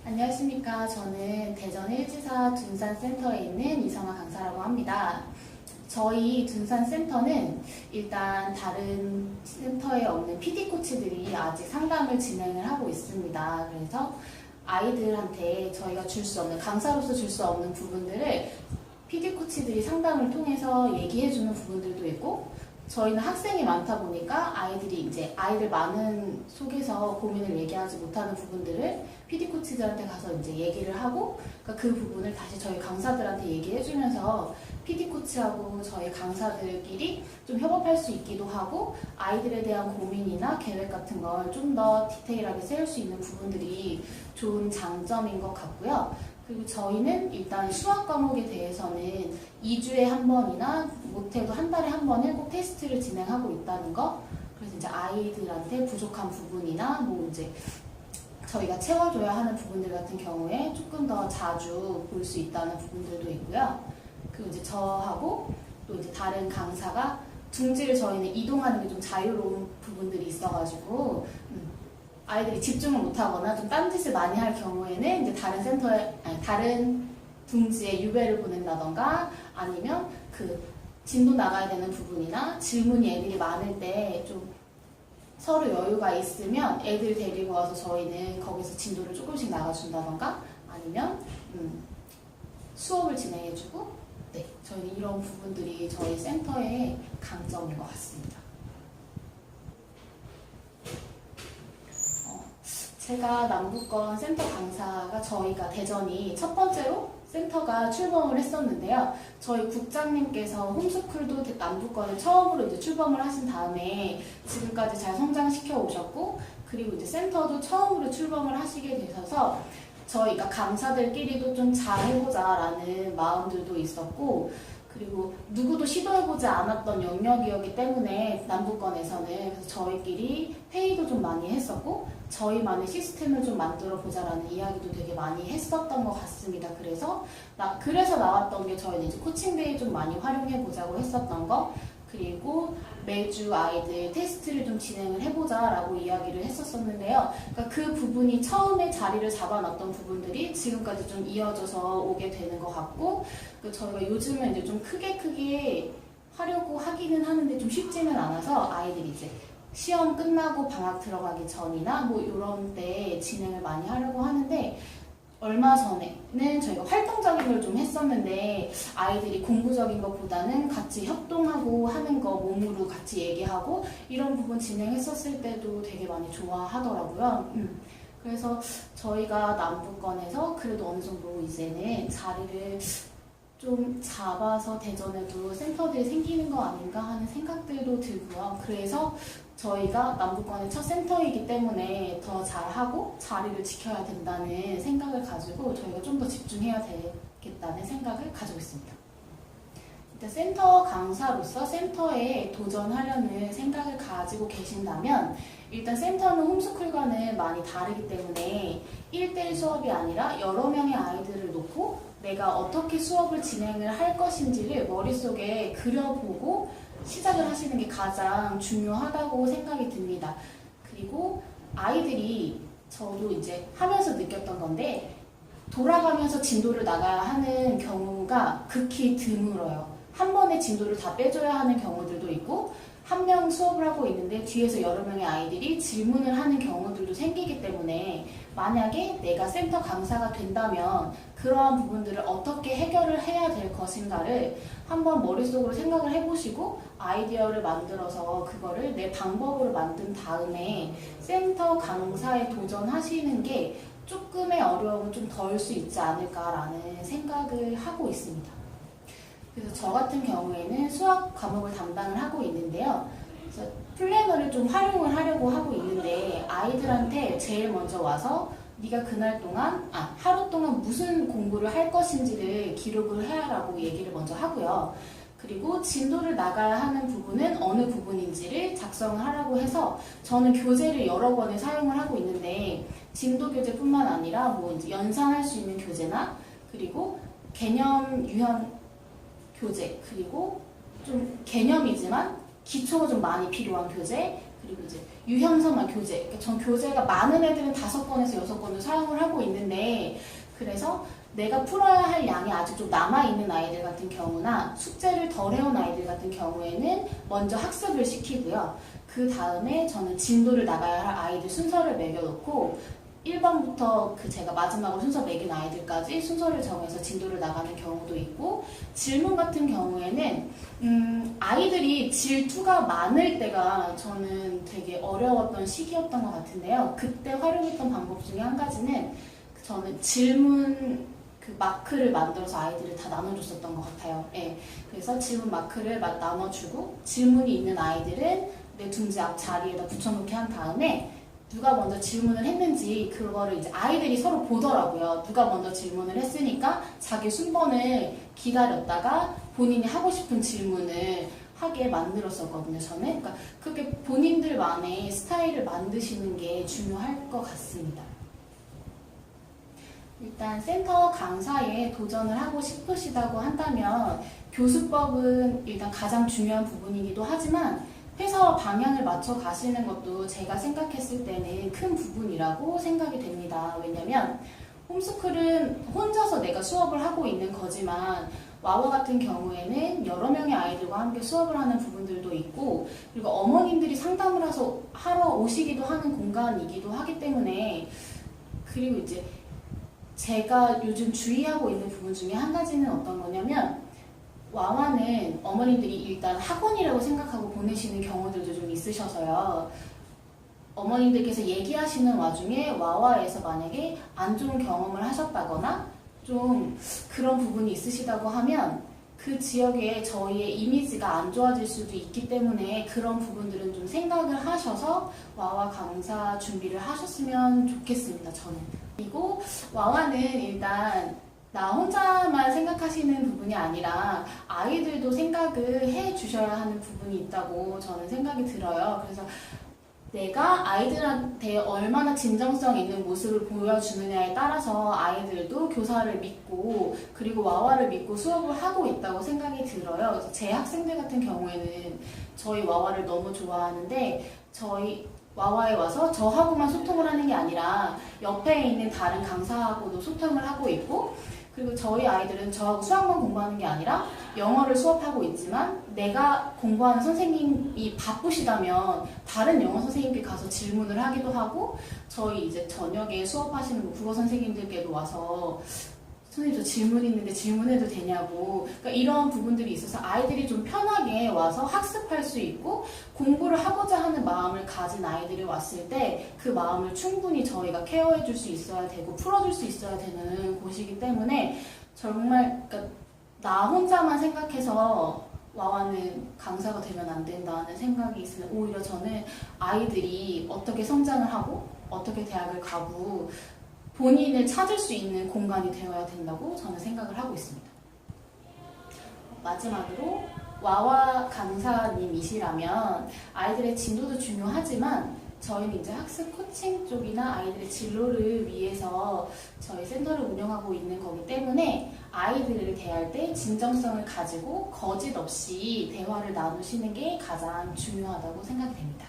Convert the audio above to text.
안녕하십니까. 저는 대전 일지사 둔산센터에 있는 이성아 강사라고 합니다. 저희 둔산센터는 일단 다른 센터에 없는 PD 코치들이 아직 상담을 진행을 하고 있습니다. 그래서 아이들한테 저희가 줄 수 없는, 강사로서 줄 수 없는 부분들을 PD 코치들이 상담을 통해서 얘기해주는 부분들도 있고, 저희는 학생이 많다 보니까 아이들 많은 속에서 고민을 얘기하지 못하는 부분들을 PD 코치들한테 가서 이제 얘기를 하고, 그러니까 그 부분을 다시 저희 강사들한테 얘기해주면서 PD 코치하고 저희 강사들끼리 좀 협업할 수 있기도 하고, 아이들에 대한 고민이나 계획 같은 걸 좀 더 디테일하게 세울 수 있는 부분들이 좋은 장점인 것 같고요. 그리고 저희는 일단 수학 과목에 대해서는 2주에 한 번이나 못해도 한 달에 한 번은 꼭 테스트를 진행하고 있다는 거. 그래서 이제 아이들한테 부족한 부분이나 뭐 이제 저희가 채워줘야 하는 부분들 같은 경우에 조금 더 자주 볼 수 있다는 부분들도 있고요. 그리고 이제 저하고 또 이제 다른 강사가 둥지를 저희는 이동하는 게 좀 자유로운 부분들이 있어가지고 아이들이 집중을 못하거나 좀 딴짓을 많이 할 경우에는 이제 다른 둥지에 유배를 보낸다던가 아니면 그 진도 나가야 되는 부분이나 질문이 애들이 많을 때 좀 서로 여유가 있으면 애들 데리고 와서 저희는 거기서 진도를 조금씩 나가준다던가 아니면 수업을 진행해주고, 네, 저희는 이런 부분들이 저희 센터의 강점인 것 같습니다. 제가 남부권 센터 강사가 저희가 대전이 첫 번째로 센터가 출범을 했었는데요. 저희 국장님께서 홈스쿨도 남부권에 처음으로 이제 출범을 하신 다음에 지금까지 잘 성장시켜 오셨고, 그리고 이제 센터도 처음으로 출범을 하시게 되셔서 저희가 강사들끼리도 좀 잘해보자라는 마음들도 있었고, 그리고 누구도 시도해보지 않았던 영역이었기 때문에 남부권에서는 그래서 저희끼리 회의도 좀 많이 했었고 저희만의 시스템을 좀 만들어 보자라는 이야기도 되게 많이 했었던 것 같습니다. 그래서 나왔던 게 저희는 이제 코칭데이 좀 많이 활용해 보자고 했었던 거, 그리고 매주 아이들 테스트를 좀 진행을 해보자라고 이야기를 했었었는데요. 그러니까 그 부분이 처음에 자리를 잡아놨던 부분들이 지금까지 좀 이어져서 오게 되는 것 같고, 저희가 요즘은 이제 좀 크게 하려고 하기는 하는데 좀 쉽지는 않아서 아이들이 이제 시험 끝나고 방학 들어가기 전이나 뭐 이런 때 진행을 많이 하려고 하는데, 얼마 전에는 저희가 활동적인 걸 좀 했었는데 아이들이 공부적인 것보다는 같이 협동하고 하는 거, 몸으로 같이 얘기하고 이런 부분 진행했었을 때도 되게 많이 좋아하더라고요. 그래서 저희가 남부권에서 그래도 어느 정도 이제는 자리를 좀 잡아서 대전에도 센터들이 생기는 거 아닌가 하는 생각들도 들고요. 그래서 저희가 남부권의 첫 센터이기 때문에 더 잘하고 자리를 지켜야 된다는 생각을 가지고 저희가 좀 더 집중해야 되겠다는 생각을 가지고 있습니다. 일단 센터 강사로서 센터에 도전하려는 생각을 가지고 계신다면 일단 센터는 홈스쿨과는 많이 다르기 때문에 1대1 수업이 아니라 여러 명의 아이들을 놓고 내가 어떻게 수업을 진행을 할 것인지를 머릿속에 그려보고 시작을 하시는 게 가장 중요하다고 생각이 듭니다. 그리고 아이들이 저도 이제 하면서 느꼈던 건데 돌아가면서 진도를 나가야 하는 경우가 극히 드물어요. 한 번에 진도를 다 빼줘야 하는 경우들도 있고 한 명 수업을 하고 있는데 뒤에서 여러 명의 아이들이 질문을 하는 경우들도 생기기 때문에 만약에 내가 센터 강사가 된다면 그러한 부분들을 어떻게 해결을 해야 될 것인가를 한번 머릿속으로 생각을 해보시고 아이디어를 만들어서 그거를 내 방법으로 만든 다음에 센터 강사에 도전하시는 게 조금의 어려움은 좀 덜 수 있지 않을까라는 생각을 하고 있습니다. 그래서 저 같은 경우에는 수학 과목을 담당을 하고 있는데요. 그래서 플래너를 좀 활용을 하려고 하고 있는데 아이들한테 제일 먼저 와서 네가 그날 동안 하루 동안 무슨 공부를 할 것인지를 기록을 해라라고 얘기를 먼저 하고요. 그리고 진도를 나가야 하는 부분은 어느 부분인지를 작성을 하라고 해서 저는 교재를 여러 권을 사용을 하고 있는데 진도 교재뿐만 아니라 뭐 이제 연산할 수 있는 교재나 그리고 개념 유형 교재, 그리고 좀 개념이지만 기초가 좀 많이 필요한 교재, 그리고 이제 유형서만 교재. 그러니까 전 교재가 많은 애들은 5권에서 6권을 사용을 하고 있는데 그래서 내가 풀어야 할 양이 아직 좀 남아있는 아이들 같은 경우나 숙제를 덜 해온 아이들 같은 경우에는 먼저 학습을 시키고요. 그 다음에 저는 진도를 나가야 할 아이들 순서를 매겨놓고 1번부터 제가 마지막으로 순서 매긴 아이들까지 순서를 정해서 진도를 나가는 경우도 있고, 질문 같은 경우에는 아이들이 질투가 많을 때가 저는 되게 어려웠던 시기였던 것 같은데요. 그때 활용했던 방법 중에 한 가지는 저는 질문 마크를 만들어서 아이들을 다 나눠줬었던 것 같아요. 예. 그래서 질문 마크를 나눠주고 질문이 있는 아이들은 내 둥지 앞 자리에다 붙여놓게 한 다음에 누가 먼저 질문을 했는지 그거를 이제 아이들이 서로 보더라고요. 누가 먼저 질문을 했으니까 자기 순번을 기다렸다가 본인이 하고 싶은 질문을 하게 만들었었거든요, 저는. 그러니까 그렇게 본인들만의 스타일을 만드시는 게 중요할 것 같습니다. 일단 센터 강사에 도전을 하고 싶으시다고 한다면 교수법은 일단 가장 중요한 부분이기도 하지만 회사와 방향을 맞춰 가시는 것도 제가 생각했을 때는 큰 부분이라고 생각이 됩니다. 왜냐면 홈스쿨은 혼자서 내가 수업을 하고 있는 거지만 와와 같은 경우에는 여러 명의 아이들과 함께 수업을 하는 부분들도 있고, 그리고 어머님들이 상담을 하러 오시기도 하는 공간이기도 하기 때문에, 그리고 이제 제가 요즘 주의하고 있는 부분 중에 한 가지는 어떤 거냐면, 와와는 어머님들이 일단 학원이라고 생각하고 보내시는 경우들도 좀 있으셔서요. 어머님들께서 얘기하시는 와중에 와와에서 만약에 안 좋은 경험을 하셨다거나 좀 그런 부분이 있으시다고 하면 그 지역에 저희의 이미지가 안 좋아질 수도 있기 때문에 그런 부분들은 좀 생각을 하셔서 와와 강사 준비를 하셨으면 좋겠습니다, 저는. 그리고 와와는 일단 나 혼자만 생각하시는 부분이 아니라 아이들도 생각을 해 주셔야 하는 부분이 있다고 저는 생각이 들어요. 그래서 내가 아이들한테 얼마나 진정성 있는 모습을 보여주느냐에 따라서 아이들도 교사를 믿고 그리고 와와를 믿고 수업을 하고 있다고 생각이 들어요. 그래서 제 학생들 같은 경우에는 저희 와와를 너무 좋아하는데 저희 와와에 와서 저하고만 소통을 하는 게 아니라 옆에 있는 다른 강사하고도 소통을 하고 있고, 그리고 저희 아이들은 저하고 수학만 공부하는 게 아니라 영어를 수업하고 있지만 내가 공부하는 선생님이 바쁘시다면 다른 영어 선생님께 가서 질문을 하기도 하고, 저희 이제 저녁에 수업하시는 국어 선생님들께도 와서 선생님 저 질문 있는데 질문해도 되냐고, 그러니까 이런 부분들이 있어서 아이들이 좀 편하게 와서 학습할 수 있고 공부를 하고자 하는 마음을 가진 아이들이 왔을 때 그 마음을 충분히 저희가 케어해 줄 수 있어야 되고 풀어줄 수 있어야 되는 곳이기 때문에 정말 그러니까 나 혼자만 생각해서 와와는 강사가 되면 안 된다는 생각이 있으면 오히려 저는 아이들이 어떻게 성장을 하고 어떻게 대학을 가고 본인을 찾을 수 있는 공간이 되어야 된다고 저는 생각을 하고 있습니다. 마지막으로 와와 강사님이시라면 아이들의 진도도 중요하지만 저희는 이제 학습 코칭 쪽이나 아이들의 진로를 위해서 저희 센터를 운영하고 있는 거기 때문에 아이들을 대할 때 진정성을 가지고 거짓 없이 대화를 나누시는 게 가장 중요하다고 생각이 됩니다.